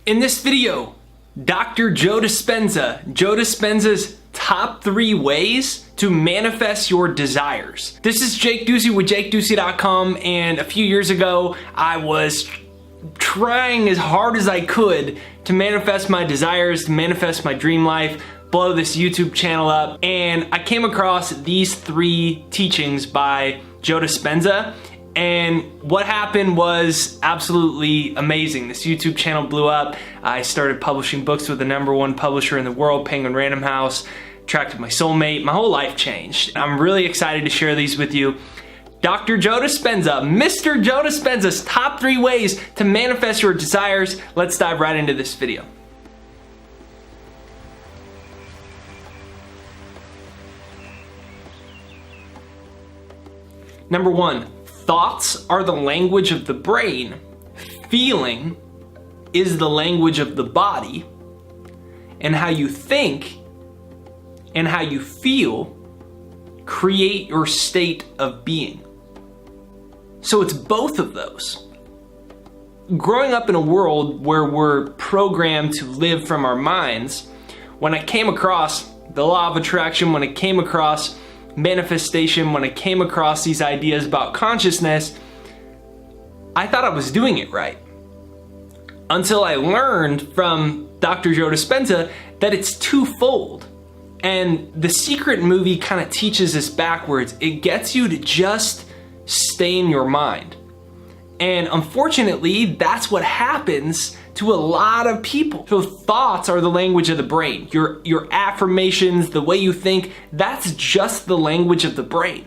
In this video, Dr. Joe Dispenza's top 3 ways to manifest your desires. This is Jake Ducey with JakeDucey.com, and a few years ago, I was trying as hard as I could to manifest my desires, to manifest my dream life, blow this YouTube channel up, and I came across these 3 teachings by Joe Dispenza. And what happened was absolutely amazing. This YouTube channel blew up. I started publishing books with the #1 publisher in the world, Penguin Random House, attracted my soulmate. My whole life changed. I'm really excited to share these with you. Dr. Joe Dispenza, Mr. Joe Dispenza's top 3 ways to manifest your desires. Let's dive right into this video. Number 1. Thoughts are the language of the brain. Feeling is the language of the body. And how you think and how you feel create your state of being. So it's both of those. Growing up in a world where we're programmed to live from our minds, when I came across the law of attraction, when I came across manifestation, when I came across these ideas about consciousness, I thought I was doing it right. Until I learned from Dr. Joe Dispenza that it's twofold. And The Secret movie kind of teaches us backwards. It gets you to just stay in your mind. And unfortunately, that's what happens to a lot of people. So thoughts are the language of the brain. Your affirmations, the way you think, that's just the language of the brain.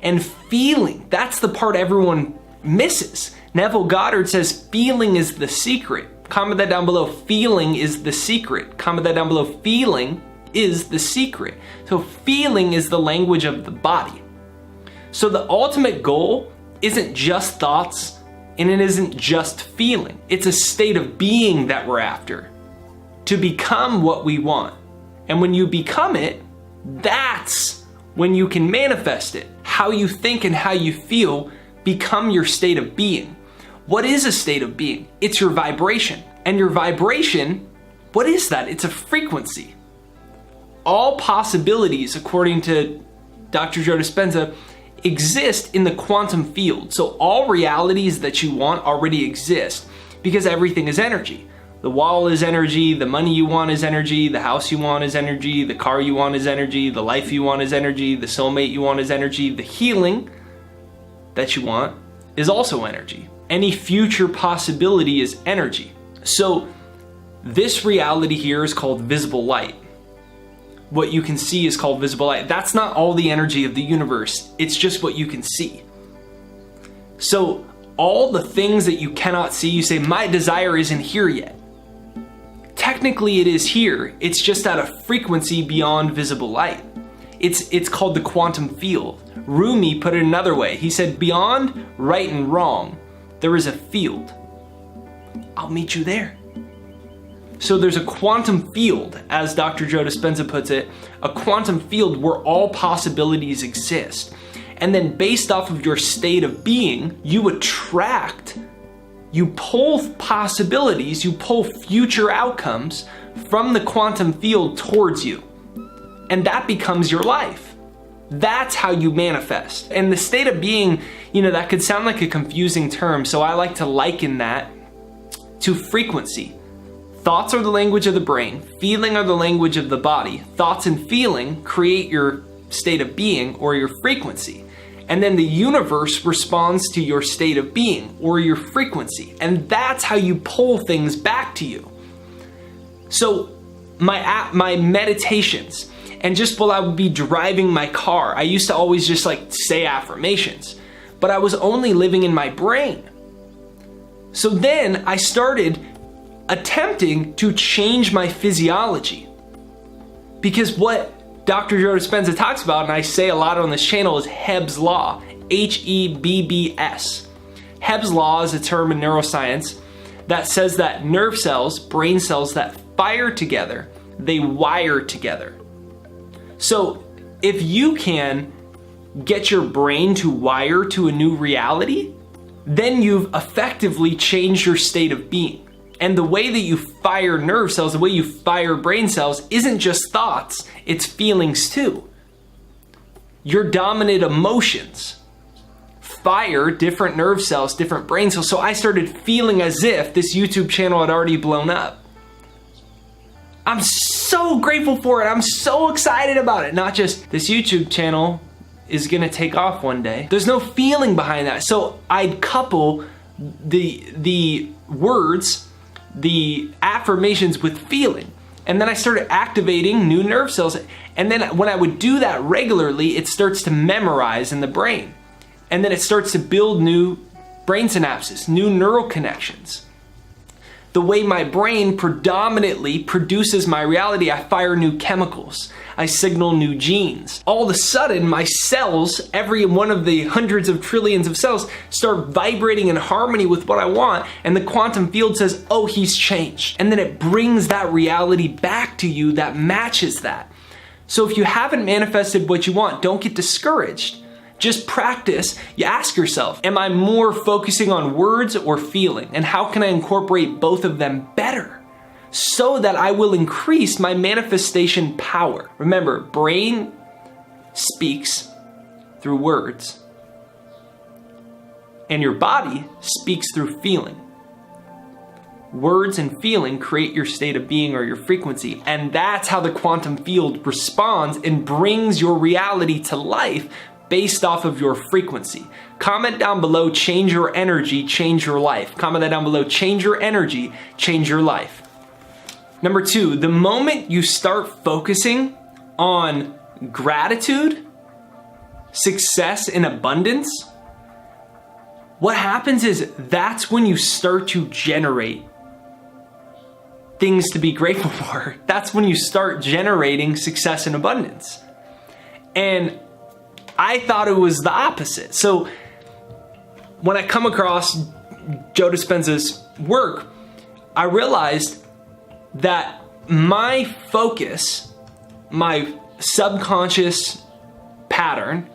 And feeling, that's the part everyone misses. Neville Goddard says feeling is the secret. Comment that down below. Feeling is the secret. Comment that down below. Feeling is the secret. So feeling is the language of the body. So the ultimate goal isn't just thoughts, and it isn't just feeling. It's a state of being that we're after, to become what we want. And when you become it, that's when you can manifest it. How you think and how you feel become your state of being. What is a state of being? It's your vibration. And your vibration, what is that? It's a frequency. All possibilities, according to Dr. Joe Dispenza, exist in the quantum field. So all realities that you want already exist because everything is energy. The wall is energy, the money you want is energy, the house you want is energy, the car you want is energy, the life you want is energy, the soulmate you want is energy, the healing that you want is also energy. Any future possibility is energy. So this reality here is called visible light. What you can see is called visible light. That's not all the energy of the universe. It's just what you can see. So all the things that you cannot see, you say, my desire isn't here yet. Technically it is here. It's just at a frequency beyond visible light. It's called the quantum field. Rumi put it another way. He said, beyond right and wrong, there is a field. I'll meet you there. So there's a quantum field, as Dr. Joe Dispenza puts it, a quantum field where all possibilities exist. And then based off of your state of being, you attract, you pull possibilities, you pull future outcomes from the quantum field towards you. And that becomes your life. That's how you manifest. And the state of being, that could sound like a confusing term, so I like to liken that to frequency. Thoughts are the language of the brain. Feeling are the language of the body. Thoughts and feeling create your state of being or your frequency. And then the universe responds to your state of being or your frequency. And that's how you pull things back to you. So my meditations, and just while I would be driving my car, I used to always just say affirmations, but I was only living in my brain. So then I started attempting to change my physiology. Because what Dr. Joe Dispenza talks about, and I say a lot on this channel, is Hebb's Law, Hebbs. Hebb's Law is a term in neuroscience that says that nerve cells, brain cells that fire together, they wire together. So if you can get your brain to wire to a new reality, then you've effectively changed your state of being. And the way that you fire nerve cells, the way you fire brain cells, isn't just thoughts, it's feelings too. Your dominant emotions fire different nerve cells, different brain cells. So I started feeling as if this YouTube channel had already blown up. I'm so grateful for it. I'm so excited about it. Not just this YouTube channel is gonna take off one day. There's no feeling behind that. So I'd couple the words, the affirmations with feeling. And then I started activating new nerve cells. And then when I would do that regularly, it starts to memorize in the brain. And then it starts to build new brain synapses, new neural connections. The way my brain predominantly produces my reality, I fire new chemicals. I signal new genes. All of a sudden, my cells, every one of the hundreds of trillions of cells, start vibrating in harmony with what I want, and the quantum field says, oh, he's changed. And then it brings that reality back to you that matches that. So if you haven't manifested what you want, don't get discouraged. Just practice. You ask yourself, am I more focusing on words or feeling? And how can I incorporate both of them better so that I will increase my manifestation power? Remember, brain speaks through words, and your body speaks through feeling. Words and feeling create your state of being or your frequency, and that's how the quantum field responds and brings your reality to life based off of your frequency. Comment down below, change your energy, change your life. Comment that down below, change your energy, change your life. Number 2, the moment you start focusing on gratitude, success, and abundance, what happens is that's when you start to generate things to be grateful for. That's when you start generating success and abundance. And I thought it was the opposite. So when I come across Joe Dispenza's work, I realized that my focus, my subconscious pattern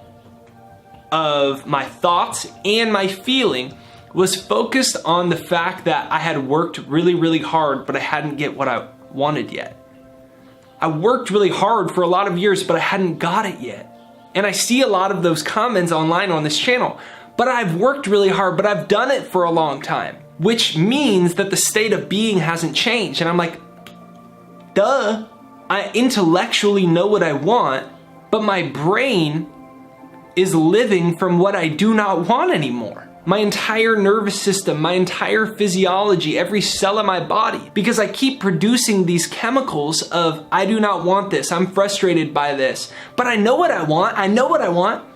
of my thoughts and my feeling was focused on the fact that I had worked really, really hard, but I hadn't get what I wanted yet. I worked really hard for a lot of years, but I hadn't got it yet. And I see a lot of those comments online on this channel, but I've worked really hard, but I've done it for a long time, which means that the state of being hasn't changed. And I'm like, duh, I intellectually know what I want, but my brain is living from what I do not want anymore. My entire nervous system, my entire physiology, every cell in my body, because I keep producing these chemicals of, I do not want this, I'm frustrated by this, but I know what I want,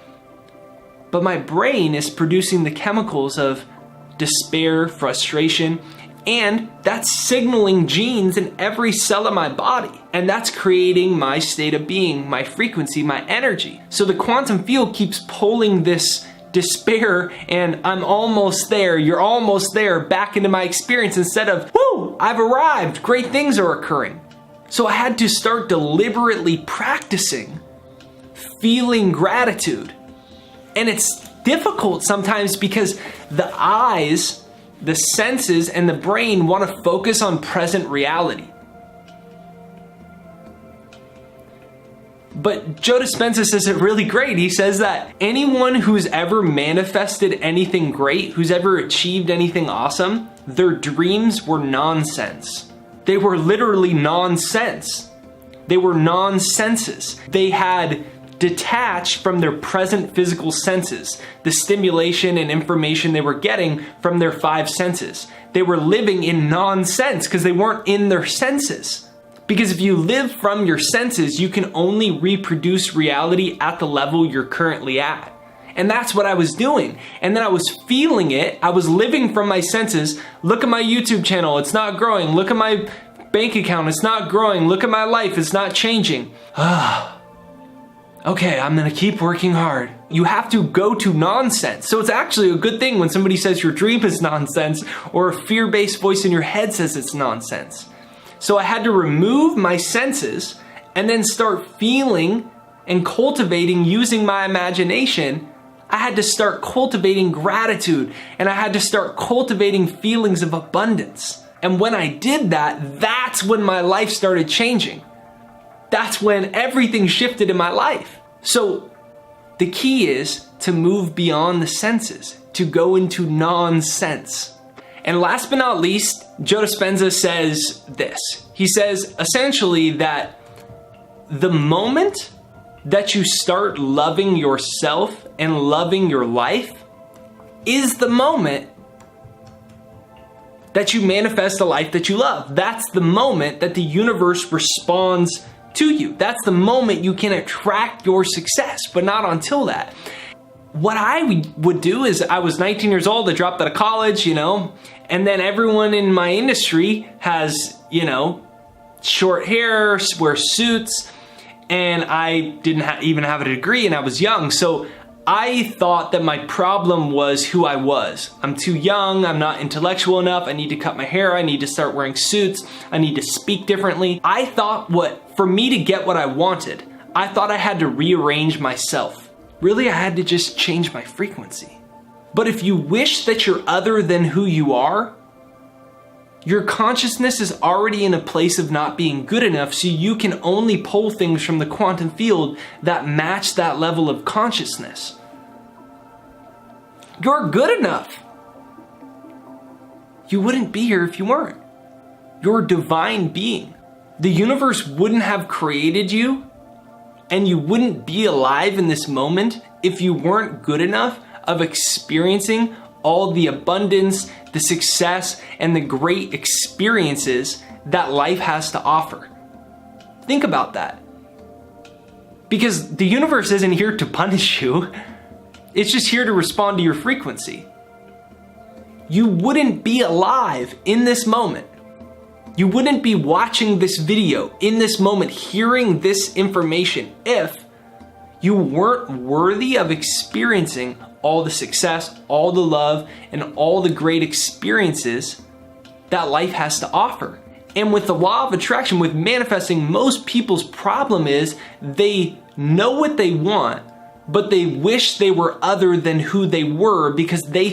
but my brain is producing the chemicals of despair, frustration, and that's signaling genes in every cell of my body. And that's creating my state of being, my frequency, my energy. So the quantum field keeps pulling this despair and I'm almost there, you're almost there, back into my experience instead of, whoo, I've arrived, great things are occurring. So I had to start deliberately practicing feeling gratitude. And it's difficult sometimes because the eyes, the senses, and the brain want to focus on present reality. But Joe Dispenza says it really great. He says that anyone who's ever manifested anything great, who's ever achieved anything awesome, their dreams were nonsense. They were literally nonsense. They were nonsenses. They had detached from their present physical senses, the stimulation and information they were getting from their 5 senses. They were living in nonsense because they weren't in their senses. Because if you live from your senses, you can only reproduce reality at the level you're currently at. And that's what I was doing. And then I was feeling it. I was living from my senses. Look at my YouTube channel, it's not growing. Look at my bank account, it's not growing. Look at my life, it's not changing. Okay, I'm gonna keep working hard. You have to go to nonsense. So it's actually a good thing when somebody says your dream is nonsense or a fear-based voice in your head says it's nonsense. So I had to remove my senses and then start feeling and cultivating using my imagination. I had to start cultivating gratitude and I had to start cultivating feelings of abundance. And when I did that, that's when my life started changing. That's when everything shifted in my life. So the key is to move beyond the senses, to go into non-sense. And last but not least, Joe Dispenza says this. He says essentially that the moment that you start loving yourself and loving your life is the moment that you manifest a life that you love. That's the moment that the universe responds to you. That's the moment you can attract your success, but not until that. What I would do is I was 19 years old, I dropped out of college, and then everyone in my industry has, short hair, wears suits, and I didn't even have a degree and I was young. So I thought that my problem was who I was. I'm too young, I'm not intellectual enough, I need to cut my hair, I need to start wearing suits, I need to speak differently. I thought for me to get what I wanted, I thought I had to rearrange myself. Really, I had to just change my frequency. But if you wish that you're other than who you are, your consciousness is already in a place of not being good enough, so you can only pull things from the quantum field that match that level of consciousness. You're good enough. You wouldn't be here if you weren't. You're a divine being. The universe wouldn't have created you, and you wouldn't be alive in this moment if you weren't good enough of experiencing all the abundance, the success, and the great experiences that life has to offer. Think about that. Because the universe isn't here to punish you. It's just here to respond to your frequency. You wouldn't be alive in this moment. You wouldn't be watching this video in this moment, hearing this information, if you weren't worthy of experiencing all the success, all the love, and all the great experiences that life has to offer. And with the law of attraction, with manifesting, most people's problem is they know what they want, but they wish they were other than who they were because they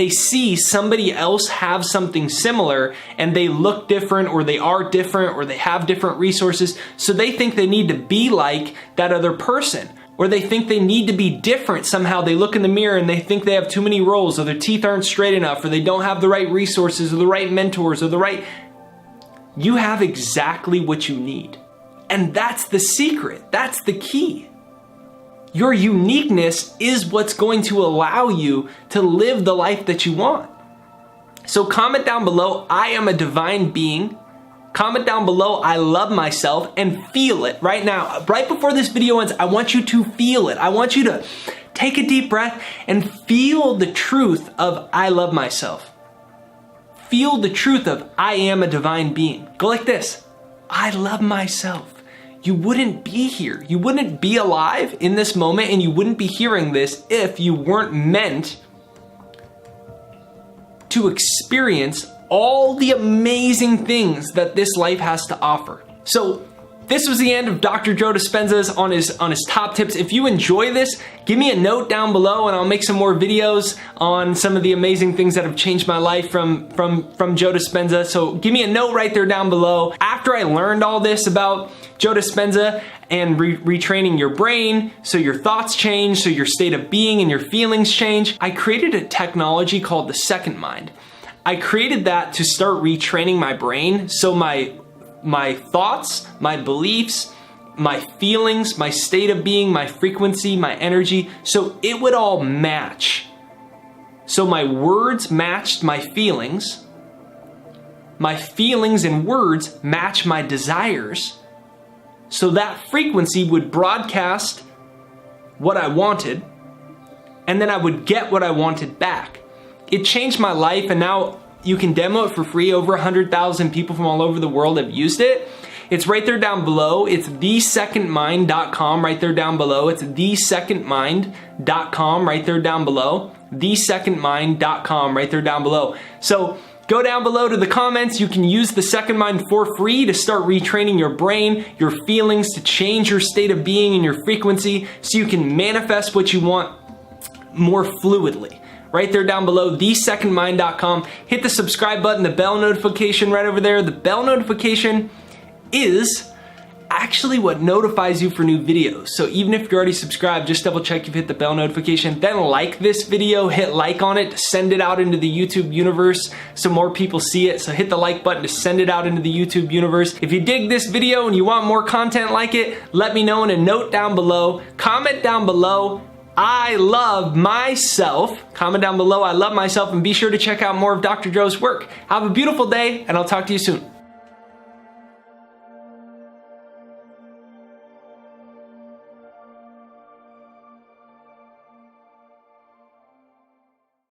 see somebody else have something similar and they look different, or they are different, or they have different resources. So they think they need to be like that other person, or they think they need to be different somehow. They look in the mirror and they think they have too many rolls, or their teeth aren't straight enough, or they don't have the right resources, or the right mentors, or the right... You have exactly what you need. And that's the secret. That's the key. Your uniqueness is what's going to allow you to live the life that you want. So comment down below, I am a divine being. Comment down below, I love myself, and feel it right now. Right before this video ends, I want you to feel it. I want you to take a deep breath and feel the truth of I love myself. Feel the truth of I am a divine being. Go like this. I love myself. You wouldn't be here. You wouldn't be alive in this moment, and you wouldn't be hearing this if you weren't meant to experience all the amazing things that this life has to offer. So this was the end of Dr. Joe Dispenza's on his top tips. If you enjoy this, give me a note down below and I'll make some more videos on some of the amazing things that have changed my life from Joe Dispenza. So give me a note right there down below. After I learned all this about Joe Dispenza and retraining your brain so your thoughts change, so your state of being and your feelings change, I created a technology called the second mind. I created that to start retraining my brain so my thoughts, my beliefs, my feelings, my state of being, my frequency, my energy, so it would all match. So my words matched my feelings and words match my desires, so that frequency would broadcast what I wanted, and then I would get what I wanted back. It changed my life, and now you can demo it for free. Over 100,000 people from all over the world have used it. It's right there down below. It's thesecondmind.com right there down below. It's thesecondmind.com right there down below. Thesecondmind.com right there down below. So go down below to the comments. You can use the Second Mind for free to start retraining your brain, your feelings, to change your state of being and your frequency so you can manifest what you want more fluidly. right there down below, thesecondmind.com. Hit the subscribe button, the bell notification right over there. The bell notification is actually what notifies you for new videos. So even if you're already subscribed, just double check you've hit the bell notification, then like this video, hit like on it to send it out into the YouTube universe so more people see it. So hit the like button to send it out into the YouTube universe. If you dig this video and you want more content like it, let me know in a note down below. Comment down below, I love myself. Comment down below, I love myself, and be sure to check out more of Dr. Joe's work. Have a beautiful day, and I'll talk to you soon.